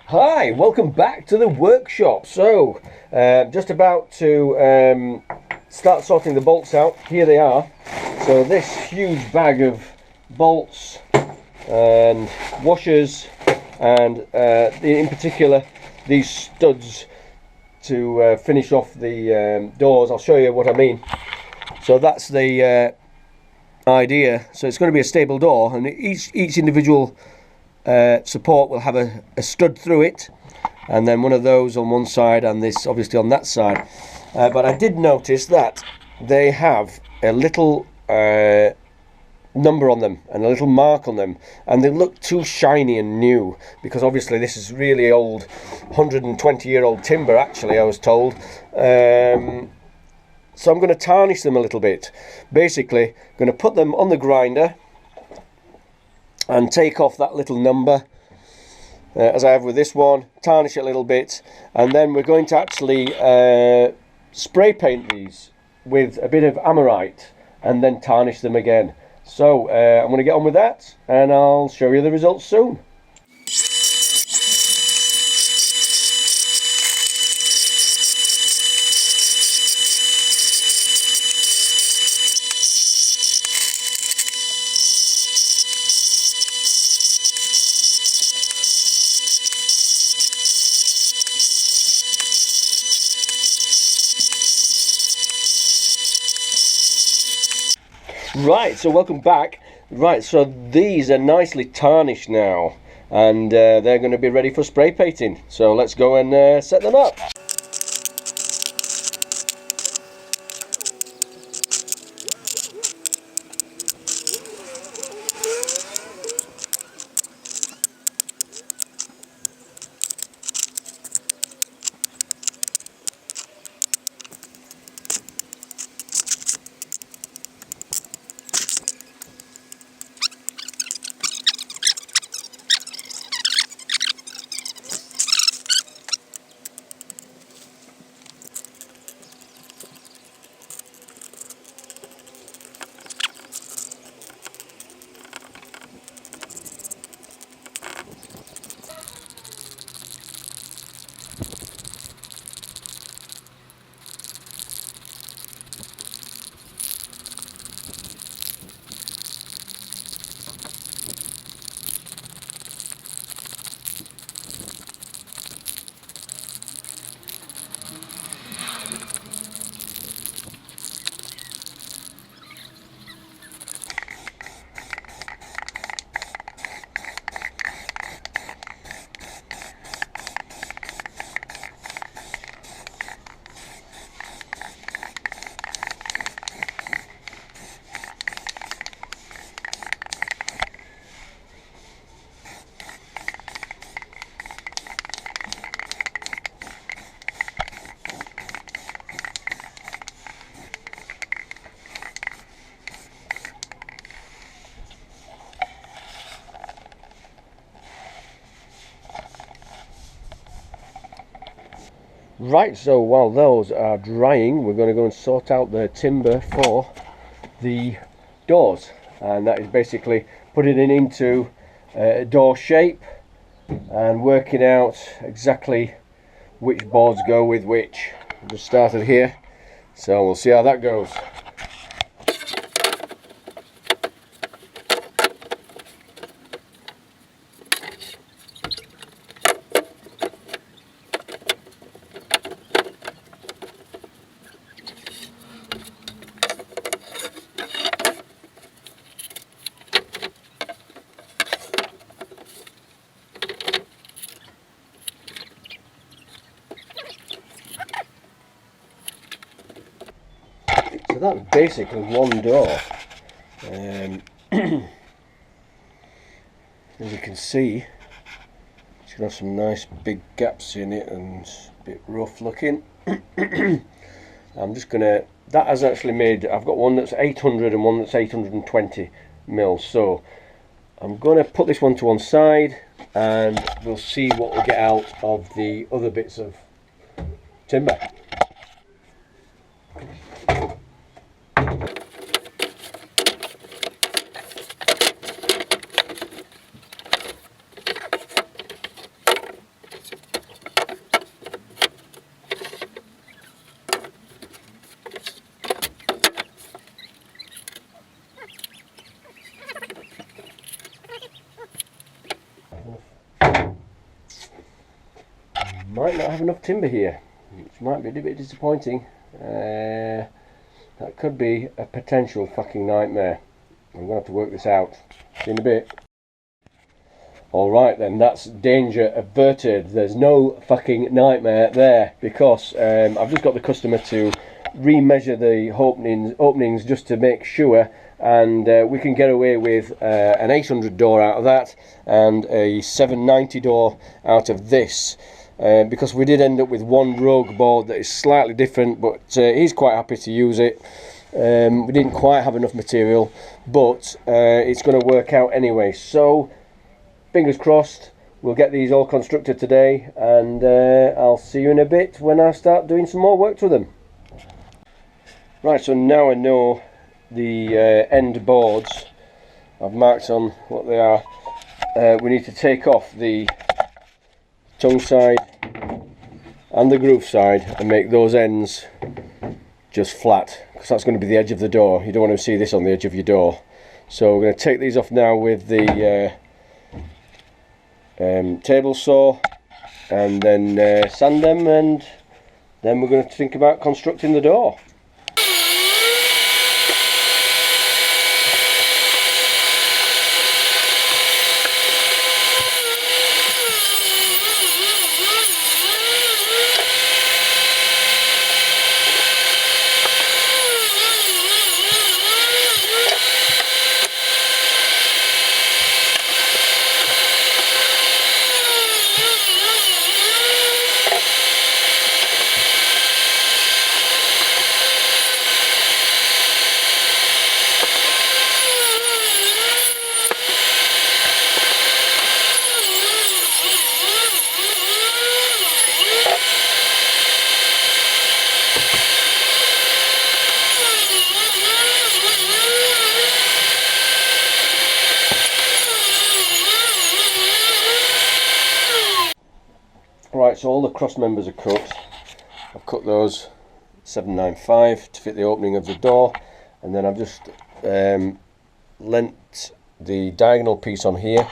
Hi, welcome back to the workshop. So, just about to start sorting the bolts out. Here they are. So this huge bag of bolts and washers and in particular these studs to finish off the doors. I'll show you what I mean. So that's the idea. So it's going to be a stable door, and each individual support will have a stud through it, and then one of those on one side and this obviously on that side. But I did notice that they have a little number on them and a little mark on them, and they look too shiny and new, because obviously this is really old, 120-year-old timber actually, I was told. So I'm going to tarnish them a little bit. Basically, I'm going to put them on the grinder and take off that little number, as I have with this one, tarnish it a little bit, and then we're going to actually spray paint these with a bit of Amorite and then tarnish them again. So I'm going to get on with that, and I'll show you the results soon. Right, so welcome back. Right, so these are nicely tarnished now, and they're going to be ready for spray painting. So let's go and set them up. Right, so while those are drying, we're going to go and sort out the timber for the doors, and that is basically putting it into a door shape and working out exactly which boards go with which. We just started here, so we'll see how that goes. So that's basically one door. As you can see, it's going to have some nice big gaps in it and a bit rough looking. I'm just going to, that has actually made, I've got one that's 800 and one that's 820 mils. So I'm going to put this one to one side, and we'll see what we get out of the other bits of timber. might not have enough timber here, which might be a bit disappointing. That could be a potential fucking nightmare. I'm going to have to work this out. See you in a bit. Alright then, that's danger averted. There's no fucking nightmare there, because I've just got the customer to remeasure the openings just to make sure, and we can get away with an 800 door out of that and a 790 door out of this, because we did end up with one rogue board that is slightly different, but he's quite happy to use it. We didn't quite have enough material, but it's going to work out anyway, so fingers crossed we'll get these all constructed today, and I'll see you in a bit when I start doing some more work to them. Right, so now I know the end boards. I've marked on what they are. We need to take off the tongue side and the groove side and make those ends just flat, because that's going to be the edge of the door. You don't want to see this on the edge of your door. So we're going to take these off now with the table saw, and then sand them, and then we're going to think about constructing the door. Right, so all the cross members are cut. I've cut those 795 to fit the opening of the door, and then I've just lent the diagonal piece on here,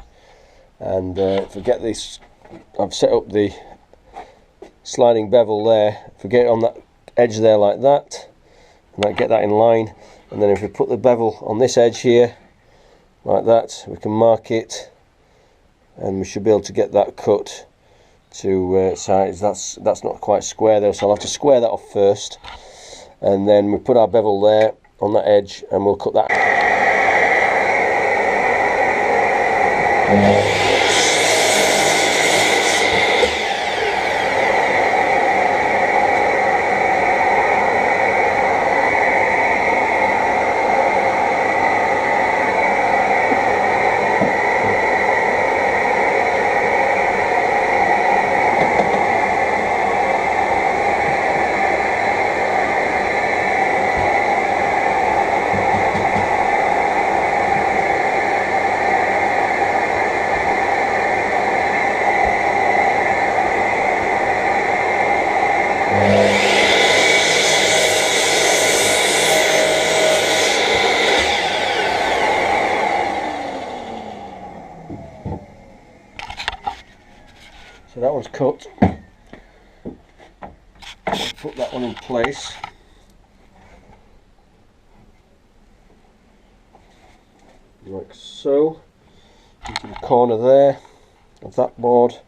and forget this, I've set up the sliding bevel there, forget it on that edge there like that, and I get that in line, and then if we put the bevel on this edge here like that, we can mark it, and we should be able to get that cut to size. That's not quite square though, so I'll have to square that off first, and then we put our bevel there on that edge, and we'll cut that. So that one's cut. Put that one in place. Like so. Into the corner there of that board.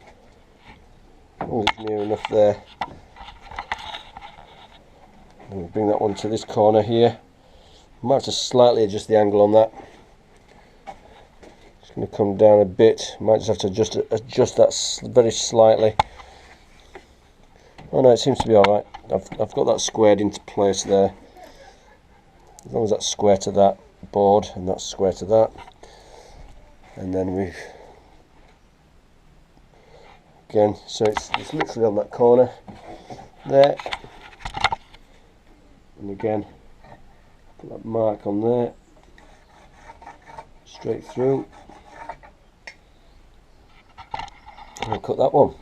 Oh, it's near enough there. We'll bring that one to this corner here. Might have to slightly adjust the angle on that. It's going to come down a bit. Might just have to adjust that very slightly. Oh no, it seems to be alright. I've got that squared into place there. As long as that's square to that board and that's square to that. And then we again, so it's literally on that corner there. And again, put that mark on there, straight through, and I'll cut that one.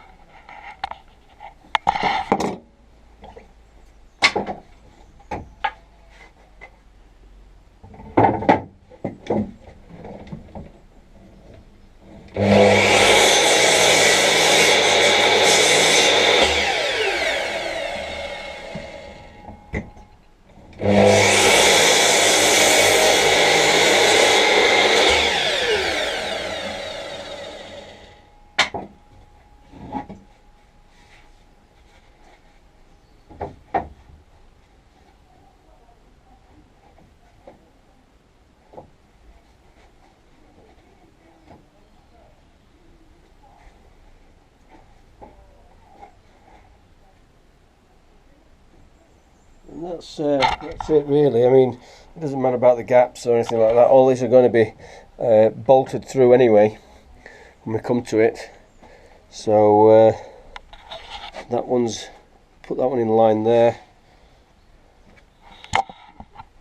that's it really. I mean, it doesn't matter about the gaps or anything like that. All these are going to be bolted through anyway when we come to it. So that one's, put that one in line there.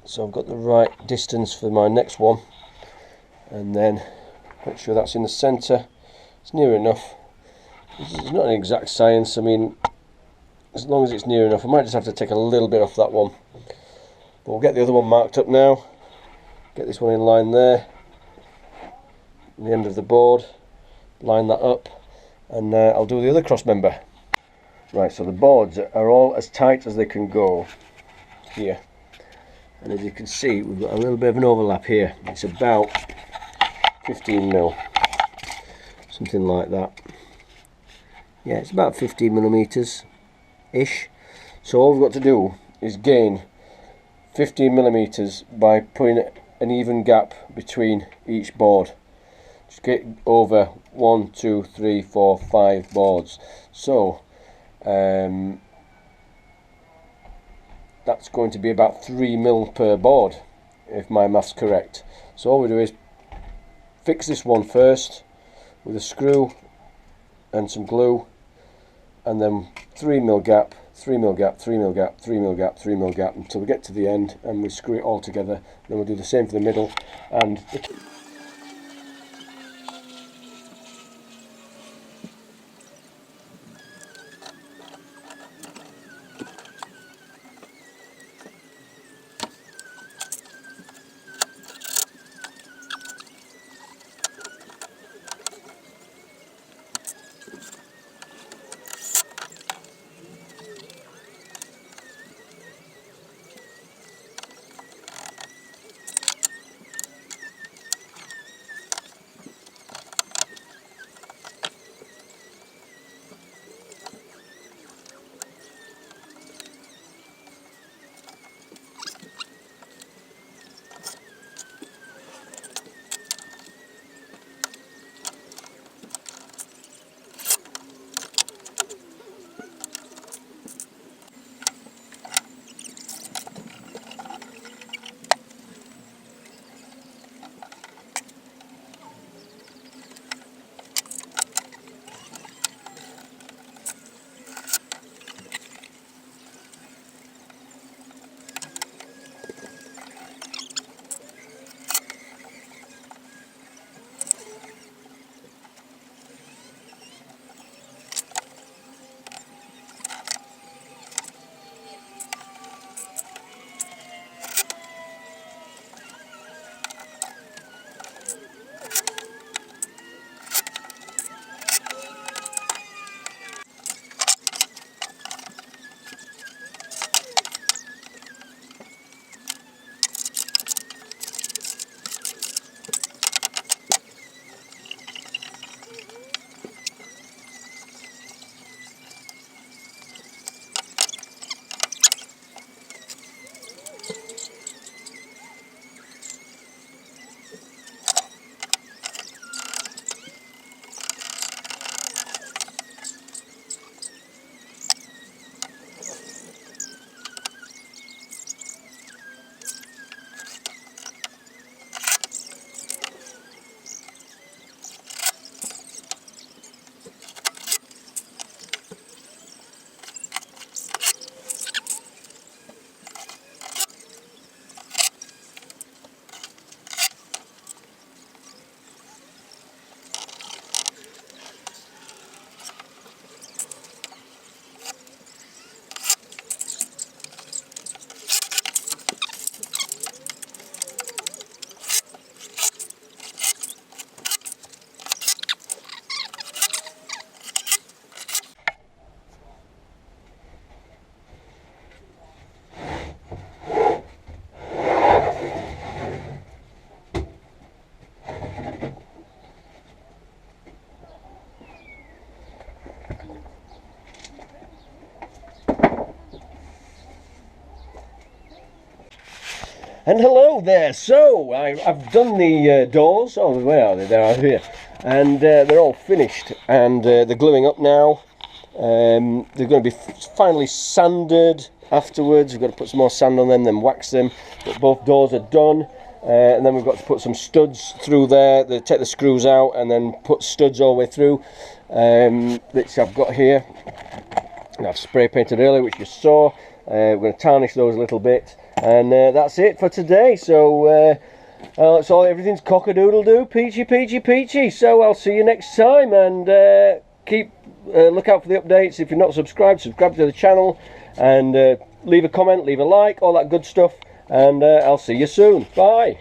So I've got the right distance for my next one, and then make sure that's in the centre. It's near enough. It's not an exact science. I mean, as long as it's near enough. I might just have to take a little bit off that one, but we'll get the other one marked up now. Get this one in line there, the end of the board, line that up, and I'll do the other cross member. Right, so the boards are all as tight as they can go here, and as you can see, we've got a little bit of an overlap here. It's about 15 mil, something like that. Yeah, it's about 15 millimeters ish. So all we've got to do is gain 15 millimeters by putting an even gap between each board. Just get over 1, 2, 3, 4, 5 boards. So that's going to be about 3 mil per board, if my maths correct. So all we do is fix this one first with a screw and some glue, and then 3 mil gap, 3 mil gap, 3 mil gap, 3 mil gap, 3 mil gap, until we get to the end and we screw it all together. Then we'll do the same for the middle and the And hello there. So I've done the doors. Oh, where are they? They are here, and they're all finished, and they're gluing up now. They're going to be finally sanded afterwards. We've got to put some more sand on them, then wax them. But both doors are done. And then we've got to put some studs through there. They take the screws out and then put studs all the way through, which I've got here. And I've spray painted earlier, which you saw. We're going to tarnish those a little bit, and that's it for today. So everything's cock-a-doodle-doo, peachy. So I'll see you next time, and look out for the updates. If you're not subscribed, subscribe to the channel, and leave a comment, leave a like, all that good stuff. And I'll see you soon. Bye.